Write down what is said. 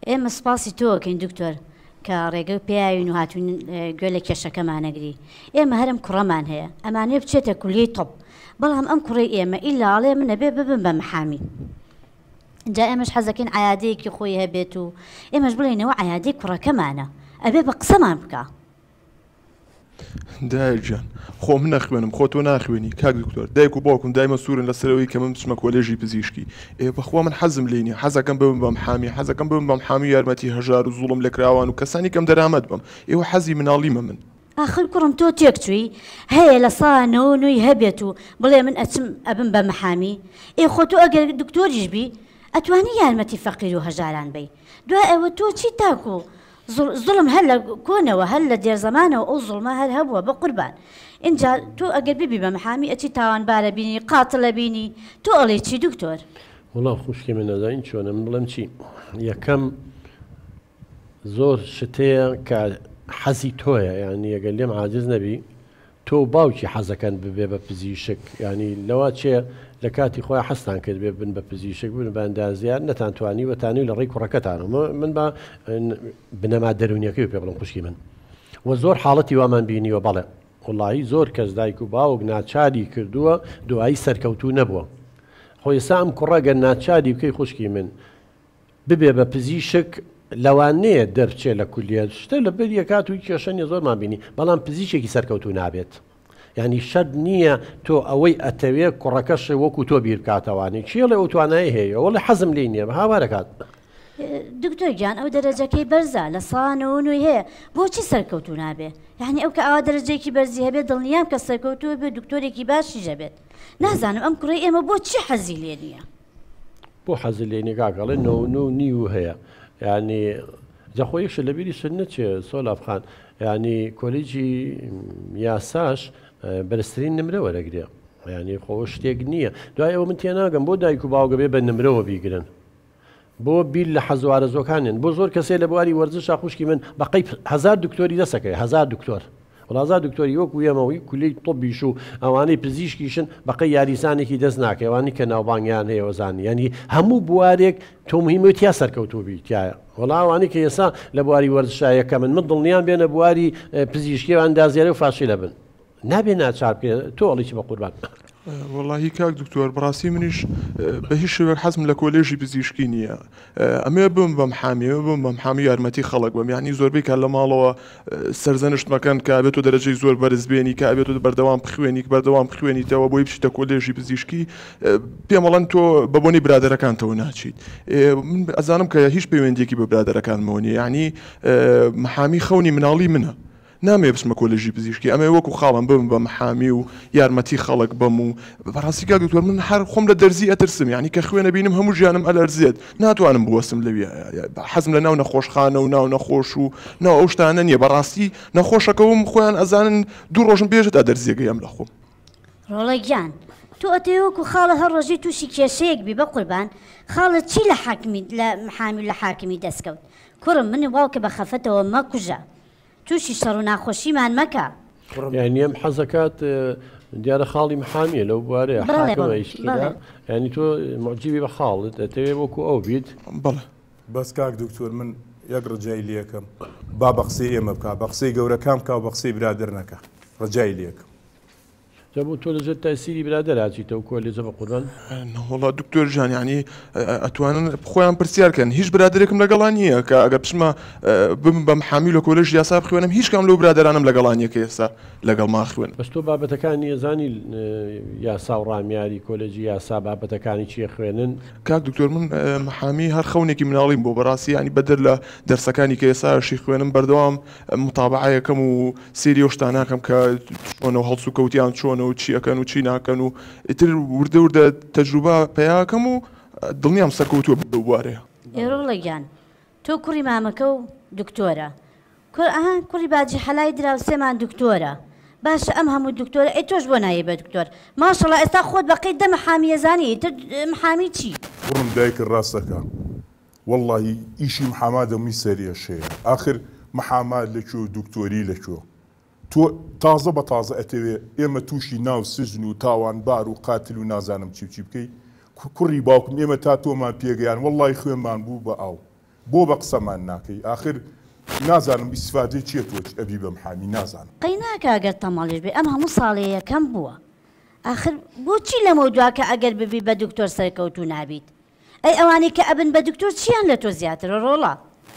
ئێمە سپاسی تۆکەین دکتۆر کە ڕێگە پیاوین و هاتوون گوێ لە کێشەکەمانەگری. ئێمە هەرم کوڕەمان هەیە ئەمانێ بچێتە کولیەی تۆپ، بەڵام ئەم کوڕی ئێمە ئیلاڵێ منە بێ ببن بە محامی. جا ئێمەش حەزەکەین عیادەیەکی خۆی هەبێت و ئێمەش بڵێنەوە عیادەی کوڕەکەمانە ئەبێ بە قسەمان بکە. دایک جان خۆ من نەخوێنم خۆ تۆ ناخوێنی کاک دکتۆر، دایک و باوکم دایمە سوورن لەسەرەوەی کە من بچمە کۆلێژی پزیشکی. بەخوا من حەزم لێ نییە، حەزەکەم ببم بە محامی، حەزەکەم ببم بە محامی یارمەتی هەژار و زوڵم لە کراوان و کەسانی کەم دەرامەت بم. ئێوە حەزی مناڵیمە من. آخر کوڕم تۆ تێکچووی هەیە لە سانەوە نوێی هەبێت و بڵێ من ئەچم ئەبم بە محامی. خۆ تۆ ئەگەر دکتۆریش بی ئەتوانی یارمەتی فەقیر و هەژاران بی. دوای ئەوە تۆ چی تاکو زڵم هەر لە کۆنەوە هەر لە دێرزەمانەوە ئەو زڵمە هەر هەبووە بە قوربان. اینجا تۆ ئەگەر ببی بە محامی ئەچی تاوانبارە بینی قاتڵە بینی تۆ ئەڵێ چی دکتۆر؟ وڵام خوشکی من نەزانین چۆنە من بڵێم چی یەکەم زۆر شتەیە کە حەزی تۆیە، یعنی ئەگەر لێم عاجز نەبی تۆ باوکی حەزەکەن ببێ بە پزیشک، ینی لەوا چێ لە کاتی خۆی حەستان کرد بێ بن بە پزیشک بن بە ئەندازیار نەتانتوانی وەتانی لە ڕێی کوڕەکەتانەوە. من بە بنەما دەرونیەکەی پێ بڵم خوشکی من وە زۆر حاڵەتی وامان بینیوە. بەڵێ وڵی زۆر کەس دایک و باوک ناچاری کردووە دوایی سەرکەوتوو نەبووە. خۆی ئێستا ئەم کوڕەگەر ناچاری بکەی خوشکی من ببێ بە پزیشک لەوانەیە دەرچێ لە کولیە شتە لە بەر یەکات و کێشەنی زۆرمان بینی، بەڵام پزیشێکی سەرکەوتوو نابێت. یعنی شەرت نییە تۆ ئەوەی ئەتەوێت کوڕەکەش وەکو تۆ بیر بکاتەوانی چیە لە ئەوتوانایی هەیە وەڵی حەزم لێ نییە هاوارەکات. دکتۆر گیان ئەو دەرەجەکەی بەرزە لە سانەوە نوێی هەیە بۆچی سەرکەوتوو نابێ؟ یعنی ئەو کە ئاوا دەرەجەیەکی بەرزی هەبێت دڵنیام کە سەرکەوتووە بێ دکتۆرێکی باشی ژەبێت. نازانم ئەم کوڕی ئێمە بۆچی حەزی لێ نییە؟ بۆ حەزی لێ نیگاگەڵێ نی و هەیە. یعنی جەخۆیەکشە لە بیری سن نەچێ سۆلافخان، ینی کۆلیجی یاساش بەرزترین نمرە وەرەگرێ، ینی خۆ شتێک نییە. دوای ئەوە من تێناگەم بۆ دایک و باوگە بێ بە نمرەوە بیگرن، بۆ بیل لە حەزوارە زۆکانن، بۆ زۆر کەسێ لە بواری وەرزشا خوشکی من بەقەی 1000 دکتۆری دەسەکەی 1000 دکتۆر وڵازار دکتۆری وەکو ئێمەوەی کولەی تۆبیش و ئەوانەی پزیشکیشن بەقەی یاریزانێکی دەست ناکەوانی کە ناوبانگیان هەیە وەزانی، ینی هەموو بوارێک تۆ مهمەتیا سەرکەوتوبی تایە. وەڵاوانی کە ئێستا لە بواری وەرزشایەکە من دڵنیان بێنە بواری پزیشکی و ئەندازیارە و فاشی لەبن نابێ ناچار بکە تۆ ئەڵیکی بە قوربان. واللهی کاک دکتۆر بەڕاستی منیش بە هیچ شێوەیەک حەزم لە کۆلێژی پزیشکی نییە. ئەمێ بم بە محامی بم بە محامی یارمەتی خەڵک بم، یعنی زۆربەی کە لە ماڵەوە سەرزەنشت مەکەن کە ئەبێت و دەرەجەی زۆر بەرزبێنی کە ئەبێت و بەردەوام بخوێنی بەردەوام بخوێنیتەوە بۆی بچیتە کۆلێژی پزیشکی پێم وەڵەن تۆ بە بۆنی برادەرەکانتەوە ناچیت. من ئەزانم کە هیچ پەیوەندیەکی بە برادەرەکانمەوە نیە، یعنی محامی خەونی مناڵی منە. نامێ بچمە کۆلێژی پزیشکی ئەمە وەکو خاڵم بم بە محامی و یارمەتی خەڵک بم و بەڕاستی کاک دکتۆر من هەر خۆم لە دەرزی ئەترسم، یعنی کە خوێنە بینم هەموو ژیانم ئەلەرزێت ناتوانم بوەسم لەوێ، حەزم لە ناو نەخۆشخانە و ناو نەخۆش و ناو ئەو شتانە نییە. بەڕاستی نەخۆشەکەوم خۆیان ئەزانن 2 ڕۆژم پێشت ئەدەرزیەکەیم لە خۆم. ڕۆڵە گیان تۆ ئەتەوەکو خاڵە هەر ڕۆژی تووشی کێشەیەک بی بە قوربان خاڵە چی لە حاکمی لە محامی لە حاکمی دەستکەوت؟ کوڕم من واوکە بە خەفەتەوە مەکوژە تووشی شەڕ و ناخۆشیمان مەکە. یعنی ئەم حەزەکات دیارە خاڵی محامیە لەو بوارەیە حاکمەیشکیدا، ینی تۆ معجیبی بە خاڵت ئەتەوێ وەکو ئەو بیت. بەڵێ بەس کاک دکتۆر من یەک ڕجای لێکم با بە قسەی ئێمە بکە بە قسەی گەورەکان بکە و بە قسەی برادر نەکە ڕجای لێکم. جابوو تۆ لەژێر تاسیری برادەراچیتەوە کۆلێجە بە قوربان؟ وڵا دکتۆر ژان ینی ئەتوانن خۆیان پرسیارکەن هیچ برادێکم لەگەڵان نییە کە ئەگەر پشمە بم بە محامی لە کۆلێژ یاسا بخوێنم هیچ کام لەو برادرانم لەگەڵانیەکە ئێستا لەگەڵ ما خوێن. بەس تۆ بابەتەکانی ێزانی یاسا و ڕامیاری کۆلێجی یاسا بابەتەکانی چیە خوێنن؟ کاک دکتۆر من محامی هەر خەونێکی مناڵیم بۆ بەڕاستی ینی بەدەر لە دەرسەکانی کە ئێساشی خوێنم بەردەوام متابعەکەم و سێری ئەو شتاناکەم کە چۆنە هەڵس و کەوتیان چۆنە و چیەکەن و چی ناکەن و ئیتر وردە وردە تەجروبە پێیاکەم و دڵنیام سەرکەوتووە بوارەیە. ئێرۆڵە گیان تۆ کوڕی مامەکە و دکتۆرە کوڕی باجی حەلای درا سێمان دکتۆرە باشە ئەم هەموو دکتۆرە ئەی تۆش بۆ نایە بە دکتۆر ماشەڵڵا ئێستا خۆت بەقەی دە محامی ێزانی تر محامی چی؟ کوڕم دایکە ڕاستەکە وەڵڵاهی ئیشی محامادە می سەریەشەیە ئاخر محامات لەکوێ و دکتۆری لەکوێ تۆ تازە بە تازە ئەتەوێ ئێمە تووشی ناو سژن و تاوانبار و قاتل و نازانم چی بکەی کوڕی باوکم ئێمە تا تۆمان پێگەیان وەڵڵای خوێنمان بوو بە ئاو بۆ بە قسەمان ناکەی ئاخر نازانم ئیسفادەی چیە تۆ ئەبی بە محامی نازانم قەی ناکە ئەگەر تەماڵیش بێ ئەم هەموو ساڵی یەکەم بووە آخر بۆچی لەمە دوواکە ئەگەر ببی بە دکتۆر سەرکەوتو نابیت ئەی ئەوانەی کە ئەبن بە دکتۆر چیان لە تۆ زیاترە ڕۆڵە